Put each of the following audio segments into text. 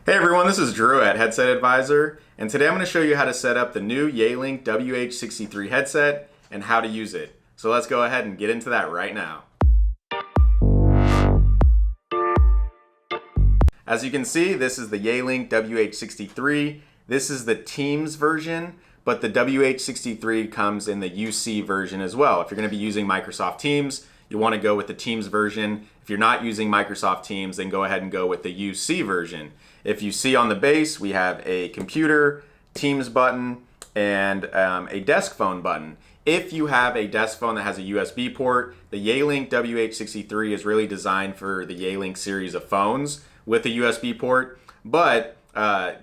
Hey everyone, this is Drew at Headset Advisor, and today I'm going to show you how to set up the new Yealink WH63 headset and how to use it. So let's go ahead and get into that right now. As you can see, this is the Yealink WH63. This is the Teams version, but the WH63 comes in the UC version as well. If you're going to be using Microsoft Teams, you want to go with the Teams version. If you're not using Microsoft Teams, then go ahead and go with the UC version. If you see on the base, we have a computer, Teams button, and a desk phone button. If you have a desk phone that has a USB port, the Yealink WH63 is really designed for the Yealink series of phones with a USB port, but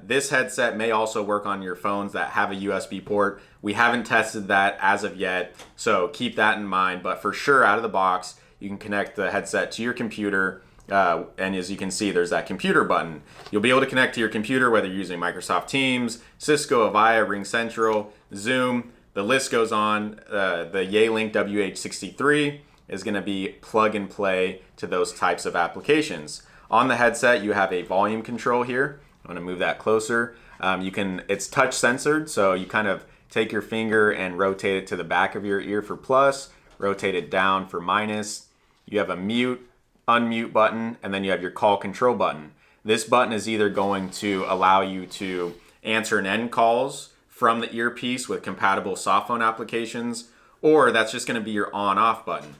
this headset may also work on your phones that have a USB port. We haven't tested that as of yet, so keep that in mind, but for sure out of the box, you can connect the headset to your computer. And as you can see, there's that computer button. You'll be able to connect to your computer whether you're using Microsoft Teams, Cisco, Avaya, RingCentral, Zoom. The list goes on. The Yealink WH63 is going to be plug and play to those types of applications. On the headset, you have a volume control here. I'm going to move that closer. It's touch censored, so you kind of take your finger and rotate it to the back of your ear for plus, rotate it down for minus. You have a mute, unmute button, and then you have your call control button. This button is either going to allow you to answer and end calls from the earpiece with compatible soft phone applications, or that's just going to be your on-off button.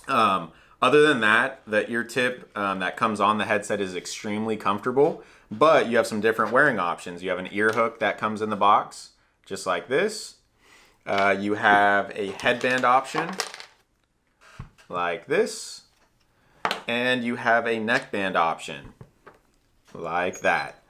Other than that, the ear tip that comes on the headset is extremely comfortable, but you have some different wearing options. You have an ear hook that comes in the box, just like this. You have a headband option, like this. And you have a neckband option, like that.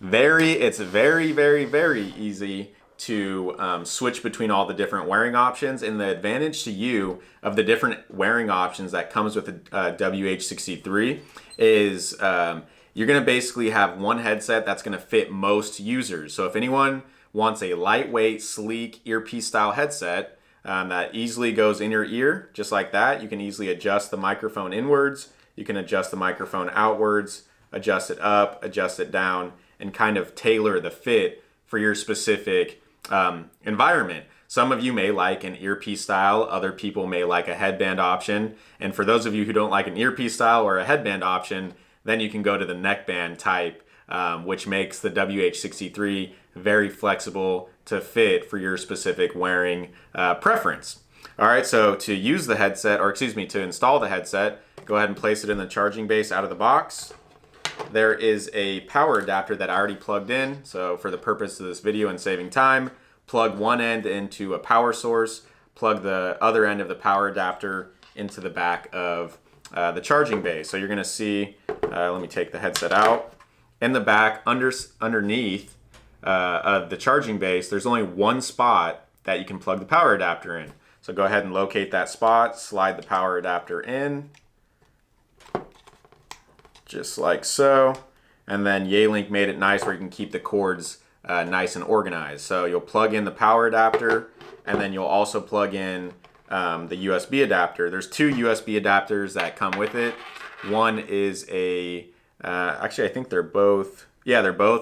It's very easy to switch between all the different wearing options, and the advantage to you of the different wearing options that comes with the WH63 is you're going to basically have one headset that's going to fit most users. So if anyone wants a lightweight, sleek, earpiece style headset that easily goes in your ear, just like that, you can easily adjust the microphone inwards, you can adjust the microphone outwards, adjust it up, adjust it down, and kind of tailor the fit for your specific environment. Some of you may like an earpiece style, other people may like a headband option, and for those of you who don't like an earpiece style or a headband option, then you can go to the neckband type, which makes the WH63 very flexible to fit for your specific wearing preference. All right, so to use the headset, to install the headset, go ahead and place it in the charging base out of the box. There is a power adapter that I already plugged in, so for the purpose of this video and saving time, plug one end into a power source, plug the other end of the power adapter into the back of the charging base. So you're going to see, let me take the headset out. In the back, underneath of the charging base, there's only one spot that you can plug the power adapter in. So go ahead and locate that spot, slide the power adapter in, just like so. And then Yealink made it nice where you can keep the cords nice and organized. So you'll plug in the power adapter, and then you'll also plug in the USB adapter. There's two USB adapters that come with it. One is actually I think they're both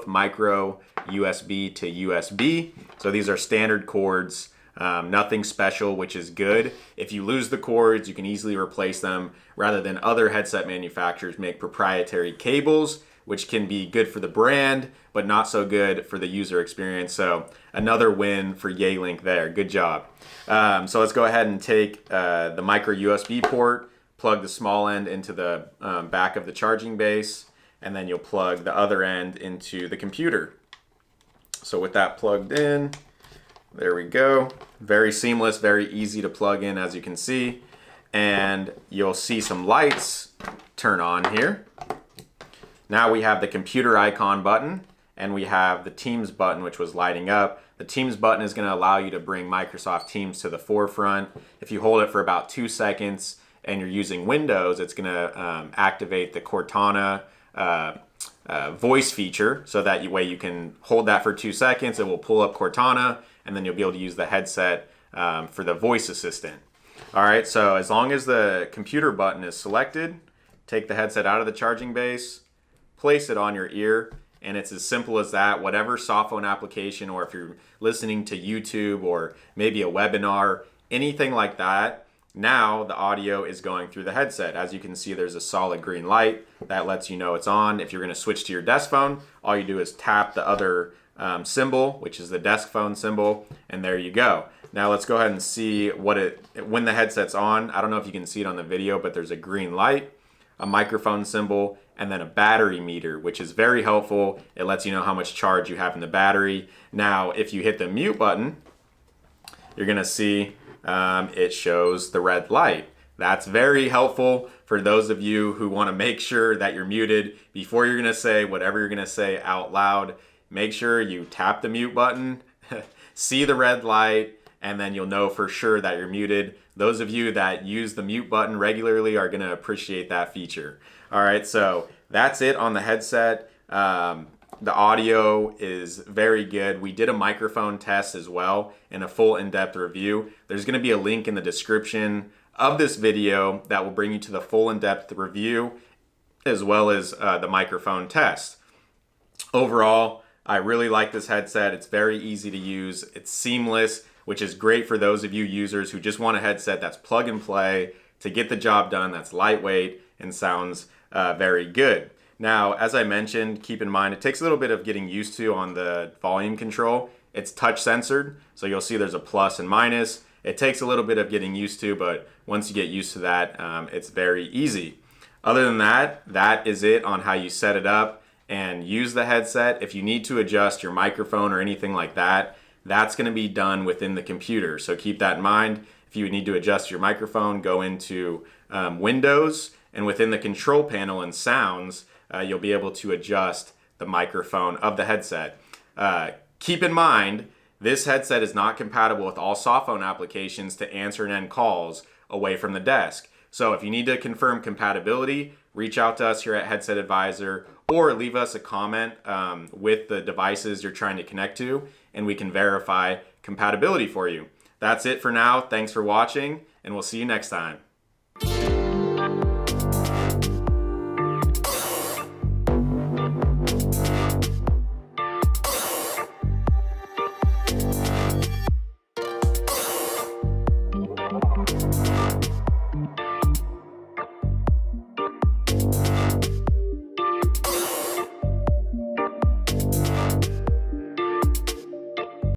micro USB to USB. So these are standard cords, nothing special, which is good. If you lose the cords, you can easily replace them rather than other headset manufacturers make proprietary cables, which can be good for the brand, but not so good for the user experience. So another win for Yealink there. Good job. So let's go ahead and take the micro USB port, plug the small end into the back of the charging base, and then you'll plug the other end into the computer. So with that plugged in, there we go. Very seamless, very easy to plug in, as you can see. And you'll see some lights turn on here. Now we have the computer icon button, and we have the Teams button, which was lighting up. The Teams button is going to allow you to bring Microsoft Teams to the forefront. If you hold it for about 2 seconds and you're using Windows, it's going to activate the Cortana voice feature, so that way you can hold that for 2 seconds. It will pull up Cortana, and then you'll be able to use the headset for the voice assistant. All right, so as long as the computer button is selected, take the headset out of the charging base, place it on your ear, and it's as simple as that. Whatever soft phone application, or if you're listening to YouTube or maybe a webinar, anything like that, now the audio is going through the headset. As you can see, there's a solid green light that lets you know it's on. If you're going to switch to your desk phone, all you do is tap the other symbol, which is the desk phone symbol, and there you go. Now let's go ahead and see when the headset's on. I don't know if you can see it on the video, but there's a green light, a microphone symbol, and then a battery meter, which is very helpful. It lets you know how much charge you have in the battery. Now, if you hit the mute button, you're gonna see it shows the red light. That's very helpful for those of you who wanna make sure that you're muted before you're gonna say whatever you're gonna say out loud. Make sure you tap the mute button, see the red light, and then you'll know for sure that you're muted. Those of you that use the mute button regularly are gonna appreciate that feature. All right, so that's it on the headset. The audio is very good. We did a microphone test as well and a full in-depth review. There's gonna be a link in the description of this video that will bring you to the full in-depth review as well as the microphone test. Overall, I really like this headset. It's very easy to use. It's seamless, which is great for those of you users who just want a headset that's plug and play to get the job done, that's lightweight and sounds very good. Now, as I mentioned, keep in mind, it takes a little bit of getting used to on the volume control. It's touch censored, so you'll see there's a plus and minus. It takes a little bit of getting used to, but once you get used to that, it's very easy. Other than that, that is it on how you set it up and use the headset. If you need to adjust your microphone or anything like that, that's gonna be done within the computer. So keep that in mind. If you need to adjust your microphone, go into Windows, and within the control panel and sounds, you'll be able to adjust the microphone of the headset. Keep in mind, this headset is not compatible with all soft phone applications to answer and end calls away from the desk. So if you need to confirm compatibility, reach out to us here at Headset Advisor, or leave us a comment with the devices you're trying to connect to, and we can verify compatibility for you. That's it for now. Thanks for watching, and we'll see you next time.